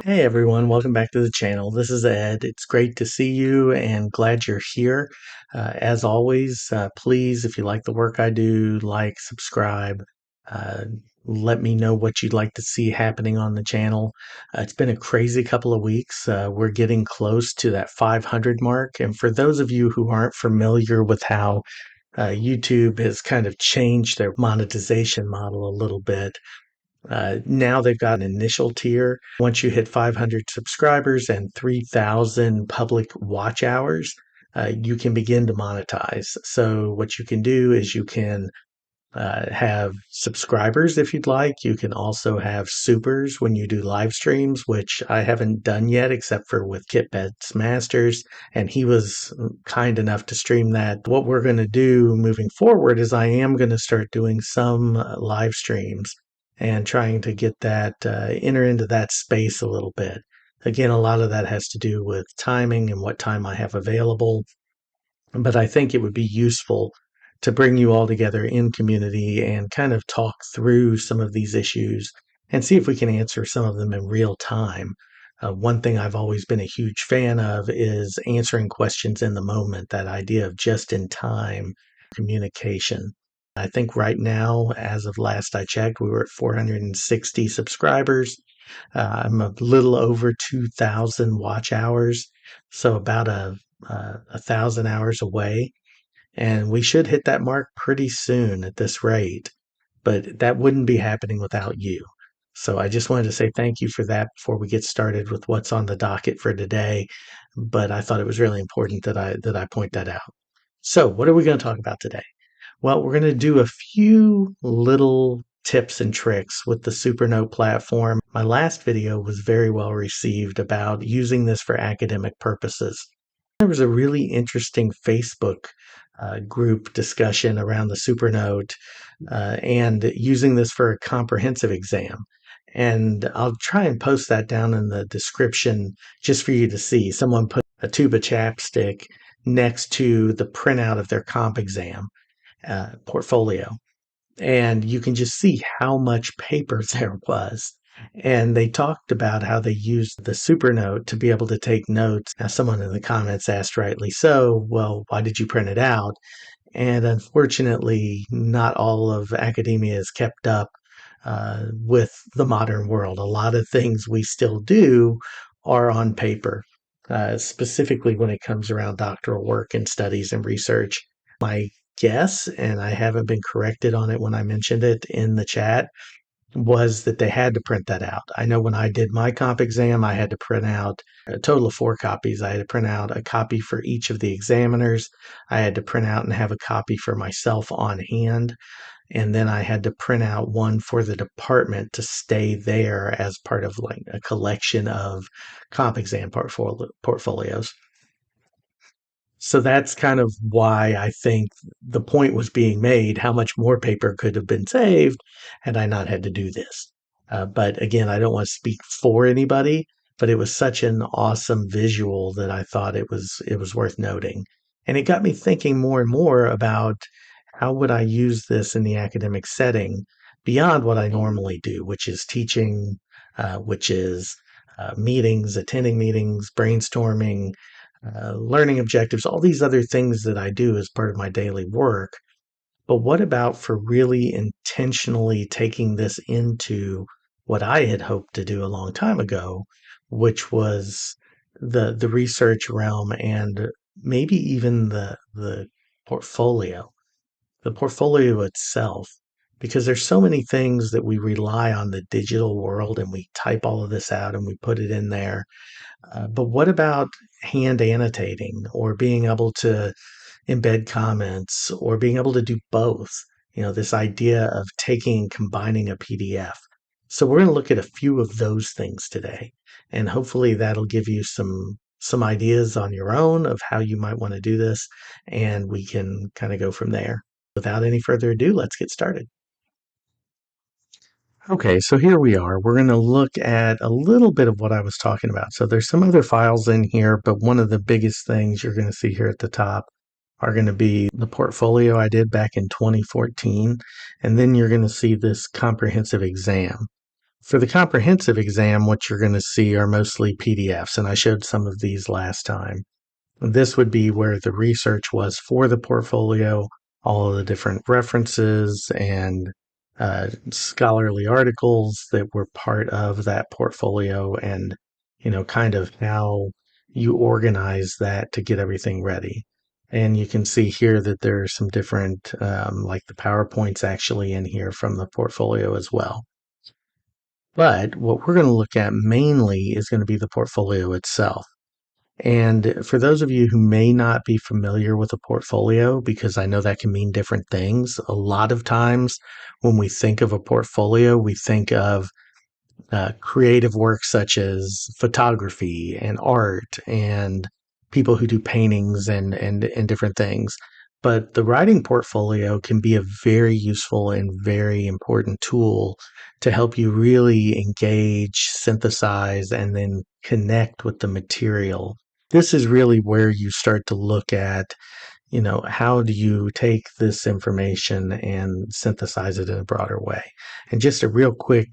Hey everyone, welcome back to the channel. This is Ed. It's great to see you and glad you're here. As always, please, if you like the work I do, like, subscribe, uh, let me know what you'd like to see happening on the channel. It's been a crazy couple of weeks. We're getting close to that 500 mark. And for those of you who aren't familiar with how YouTube has kind of changed their monetization model a little bit, now they've got an initial tier. Once you hit 500 subscribers and 3,000 public watch hours, you can begin to monetize. So what you can do is you can have subscribers if you'd like. You can also have supers when you do live streams, which I haven't done yet except for with Kit Betts Masters, and he was kind enough to stream that. What we're going to do moving forward is I am going to start doing some live streams and trying to get that enter into that space a little bit. Again, a lot of that has to do with timing and what time I have available, but I think it would be useful to bring you all together in community and kind of talk through some of these issues and see if we can answer some of them in real time. One thing I've always been a huge fan of is answering questions in the moment, that idea of just in time communication. I think right now, as of last I checked, we were at 460 subscribers. I'm a little over 2,000 watch hours, so about a thousand hours away, and we should hit that mark pretty soon at this rate. But that wouldn't be happening without you. So I just wanted to say thank you for that before we get started with what's on the docket for today. But I thought it was really important that I point that out. So what are we going to talk about today? Well, we're going to do a few little tips and tricks with the Supernote platform. My last video was very well received about using this for academic purposes. There was a really interesting Facebook group discussion around the Supernote and using this for a comprehensive exam. And I'll try and post that down in the description just for you to see. Someone put a tube of chapstick next to the printout of their comp exam portfolio, and you can just see how much paper there was. And they talked about how they used the Supernote to be able to take notes. Now, someone in the comments asked, rightly so, well, why did you print it out? And unfortunately, not all of academia is kept up with the modern world. A lot of things we still do are on paper, specifically when it comes around doctoral work and studies and research. My guess, and I haven't been corrected on it when I mentioned it in the chat, was that they had to print that out. I know when I did my comp exam, I had to print out a total of 4 copies. I had to print out a copy for each of the examiners. I had to print out and have a copy for myself on hand. And then I had to print out one for the department to stay there as part of like a collection of comp exam portfolios. So that's kind of why I think the point was being made, how much more paper could have been saved had I not had to do this. But again, I don't want to speak for anybody, but it was such an awesome visual that I thought it was worth noting. And it got me thinking more and more about how would I use this in the academic setting beyond what I normally do, which is teaching, which is meetings, attending meetings, brainstorming, learning objectives, all these other things that I do as part of my daily work. But what about for really intentionally taking this into what I had hoped to do a long time ago, which was the research realm and maybe even the portfolio, the portfolio itself, because there's so many things that we rely on the digital world and we type all of this out and we put it in there. But what about hand annotating or being able to embed comments or being able to do both? This idea of taking and combining a PDF. So we're going to look at a few of those things today, and hopefully that'll give you some ideas on your own of how you might want to do this, and we can kind of go from there. Without any further ado, let's get started. Okay, so here we are. We're going to look at a little bit of what I was talking about. So there's some other files in here, but one of the biggest things you're going to see here at the top are going to be the portfolio I did back in 2014. And then you're going to see this comprehensive exam. For the comprehensive exam, what you're going to see are mostly PDFs, and I showed some of these last time. This would be where the research was for the portfolio, all of the different references and scholarly articles that were part of that portfolio, and kind of how you organize that to get everything ready. And you can see here that there are some different, like the PowerPoints actually in here from the portfolio as well. But what we're going to look at mainly is going to be the portfolio itself. And for those of you who may not be familiar with a portfolio, because I know that can mean different things, a lot of times when we think of a portfolio, we think of creative work such as photography and art and people who do paintings and different things. But the writing portfolio can be a very useful and very important tool to help you really engage, synthesize, and then connect with the material. This is really where you start to look at, how do you take this information and synthesize it in a broader way? And just a real quick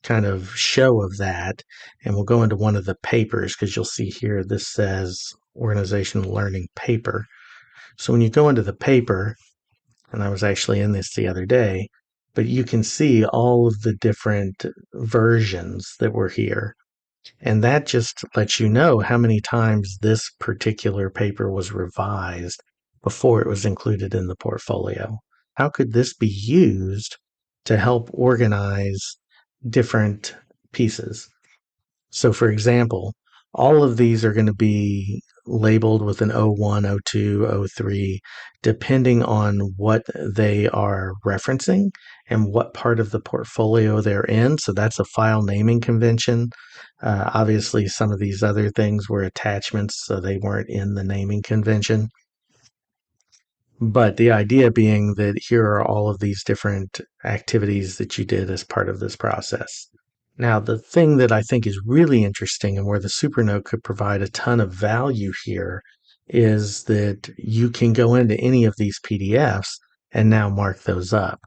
kind of show of that, and we'll go into one of the papers because you'll see here this says organizational learning paper. So when you go into the paper, and I was actually in this the other day, but you can see all of the different versions that were here. And that just lets you know how many times this particular paper was revised before it was included in the portfolio. How could this be used to help organize different pieces? So, for example, all of these are going to be labeled with an O1, O2, O3, depending on what they are referencing and what part of the portfolio they're in. So that's a file naming convention. Obviously, some of these other things were attachments, so they weren't in the naming convention. But the idea being that here are all of these different activities that you did as part of this process. Now, the thing that I think is really interesting and where the Supernote could provide a ton of value here is that you can go into any of these PDFs and now mark those up.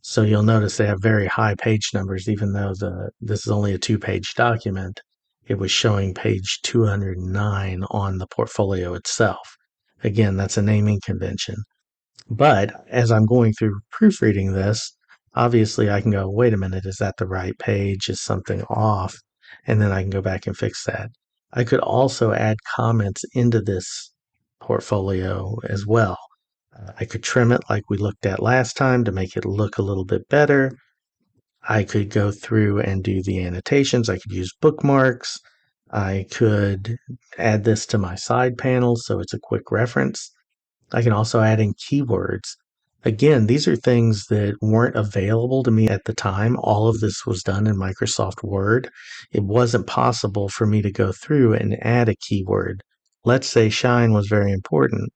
So you'll notice they have very high page numbers, even though this is only a 2-page document. It was showing page 209 on the portfolio itself. Again, that's a naming convention. But as I'm going through proofreading this, obviously I can go, wait a minute, is that the right page? Is something off? And then I can go back and fix that. I could also add comments into this portfolio as well. I could trim it like we looked at last time to make it look a little bit better. I could go through and do the annotations. I could use bookmarks. I could add this to my side panel so it's a quick reference. I can also add in keywords. Again, these are things that weren't available to me at the time. All of this was done in Microsoft Word. It wasn't possible for me to go through and add a keyword. Let's say shine was very important.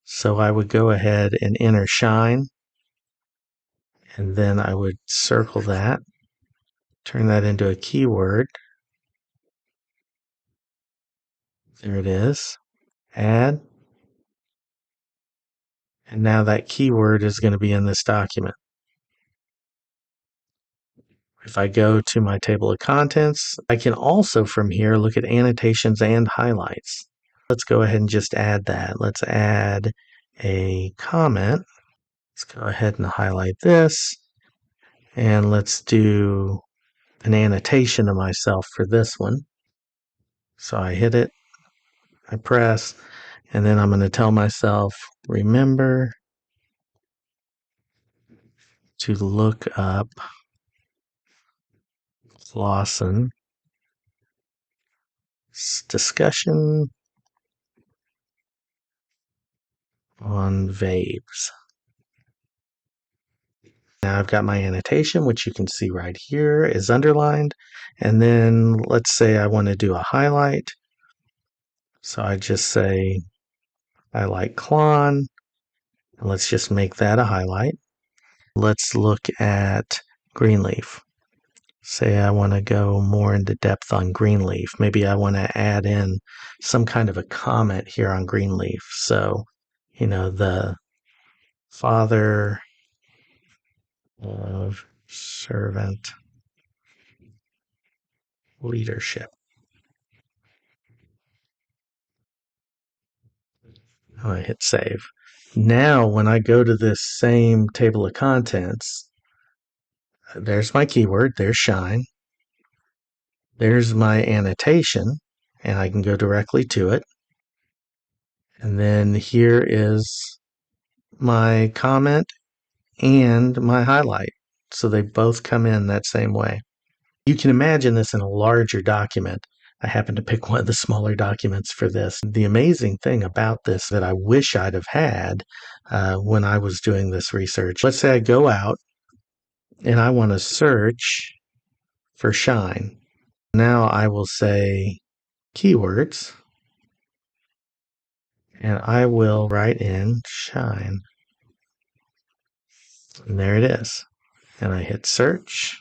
So I would go ahead and enter shine, and then I would circle that, turn that into a keyword. There it is. Add. And now that keyword is going to be in this document. If I go to my table of contents, I can also from here look at annotations and highlights. Let's go ahead and just add that. Let's add a comment. Let's go ahead and highlight this. And let's do an annotation of myself for this one. So I hit it, I press, and then I'm going to tell myself, remember to look up Lawson's discussion on vapes. Now I've got my annotation, which you can see right here is underlined. And then let's say I want to do a highlight. So I just say, I like Klon. And let's just make that a highlight. Let's look at Greenleaf. Say I want to go more into depth on Greenleaf. Maybe I want to add in some kind of a comment here on Greenleaf. So, the father of servant leadership. I hit save. Now, when I go to this same table of contents, there's my keyword, there's shine. There's my annotation, and I can go directly to it. And then here is my comment and my highlight. So they both come in that same way. You can imagine this in a larger document. I happen to pick one of the smaller documents for this. The amazing thing about this that I wish I'd have had when I was doing this research. Let's say I go out and I want to search for shine. Now I will say keywords and I will write in shine. And there it is. And I hit search.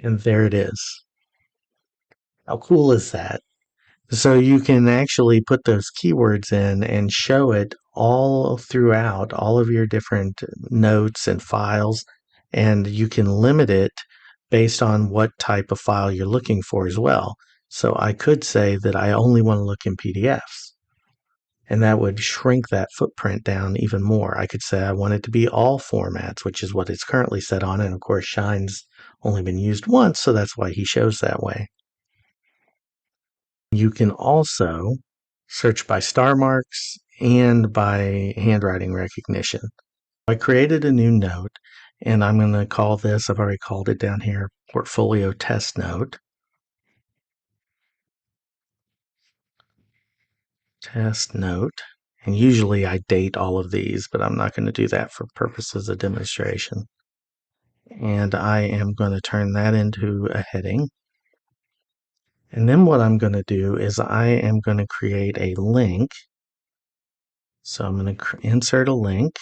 And there it is. How cool is that? So you can actually put those keywords in and show it all throughout all of your different notes and files. And you can limit it based on what type of file you're looking for as well. So I could say that I only want to look in PDFs. And that would shrink that footprint down even more. I could say I want it to be all formats, which is what it's currently set on. And of course, Shine's only been used once, so that's why he shows that way. You can also search by star marks and by handwriting recognition. I created a new note, and I'm going to call this, I've already called it down here, Portfolio Test Note. Test note. And usually I date all of these, but I'm not going to do that for purposes of demonstration. And I am going to turn that into a heading. And then what I'm going to do is I am going to create a link. So I'm going to insert a link,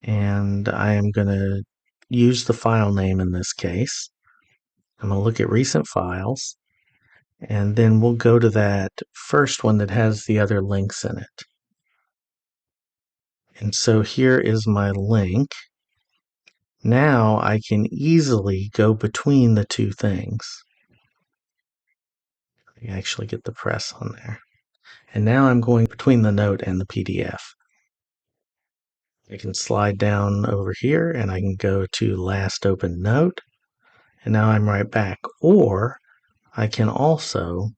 and I am going to use the file name in this case. I'm going to look at recent files, and then we'll go to that first one that has the other links in it. And so here is my link. Now I can easily go between the two things. I actually get the press on there. And now I'm going between the note and the PDF. I can slide down over here and I can go to last open note. And now I'm right back. Or I can also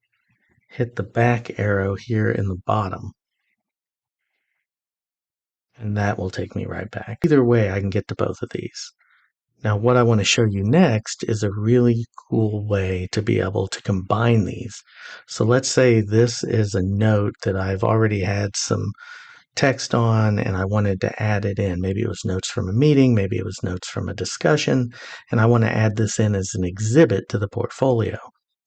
hit the back arrow here in the bottom. And that will take me right back. Either way, I can get to both of these. Now, what I want to show you next is a really cool way to be able to combine these. So let's say this is a note that I've already had some text on and I wanted to add it in. Maybe it was notes from a meeting, maybe it was notes from a discussion, and I want to add this in as an exhibit to the portfolio.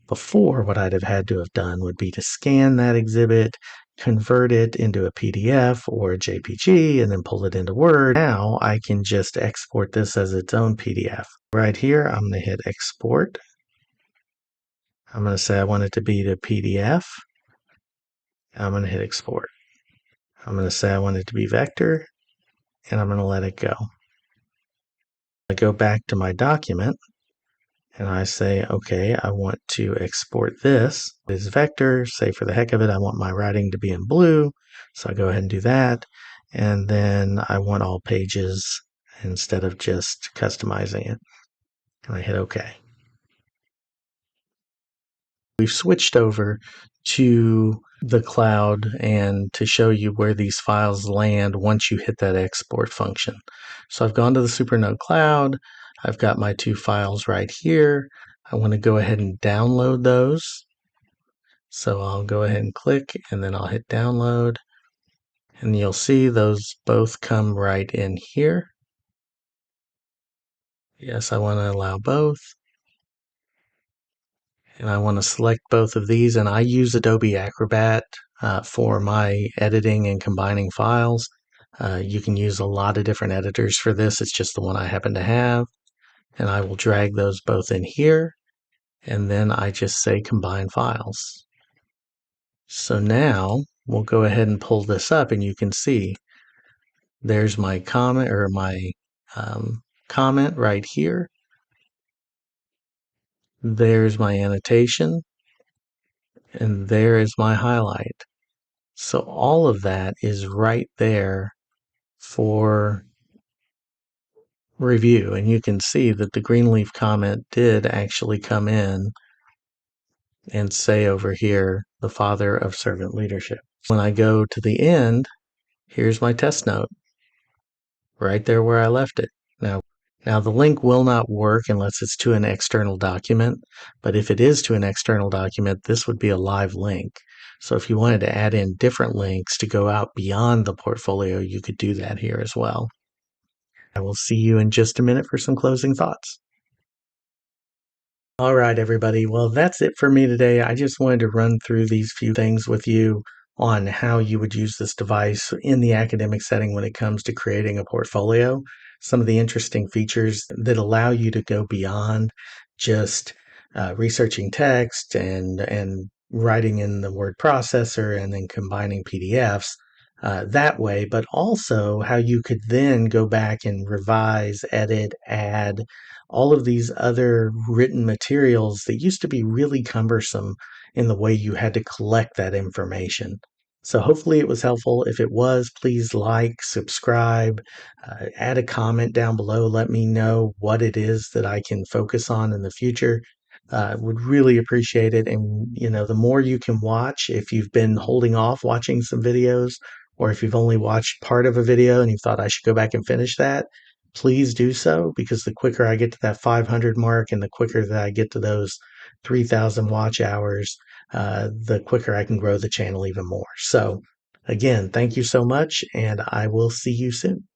Before, what I'd have had to have done would be to scan that exhibit, convert it into a PDF or a JPG, and then pull it into Word. Now I can just export this as its own PDF. Right here, I'm going to hit export. I'm going to say I want it to be to PDF. I'm going to hit export. I'm going to say I want it to be vector, and I'm going to let it go. I go back to my document, and I say, okay, I want to export this as vector. Say for the heck of it, I want my writing to be in blue. So I go ahead and do that. And then I want all pages instead of just customizing it. And I hit OK. We've switched over to the cloud and to show you where these files land once you hit that export function. So I've gone to the Supernote cloud. I've got my two files right here. I want to go ahead and download those. So I'll go ahead and click and then I'll hit download. And you'll see those both come right in here. Yes, I want to allow both. And I want to select both of these, and I use Adobe Acrobat for my editing and combining files. You can use a lot of different editors for this. It's just the one I happen to have. And I will drag those both in here, and then I just say combine files. So now we'll go ahead and pull this up, and you can see there's my comment or my comment right here. There's my annotation, and there is my highlight. So all of that is right there for review. And you can see that the Greenleaf comment did actually come in and say over here, the father of servant leadership. When I go to the end, here's my test note right there where I left it. Now the link will not work unless it's to an external document, but if it is to an external document, this would be a live link. So if you wanted to add in different links to go out beyond the portfolio, you could do that here as well. I will see you in just a minute for some closing thoughts. All right, everybody. Well, that's it for me today. I just wanted to run through these few things with you on how you would use this device in the academic setting when it comes to creating a portfolio. Some of the interesting features that allow you to go beyond just researching text and writing in the word processor and then combining PDFs that way, but also how you could then go back and revise, edit, add all of these other written materials that used to be really cumbersome in the way you had to collect that information. So hopefully it was helpful. If it was, please like, subscribe, add a comment down below. Let me know what it is that I can focus on in the future. Would really appreciate it. And, the more you can watch, if you've been holding off watching some videos, or if you've only watched part of a video and you thought I should go back and finish that, please do so, because the quicker I get to that 500 mark and the quicker that I get to those 3,000 watch hours, the quicker I can grow the channel even more. So again, thank you so much, and I will see you soon.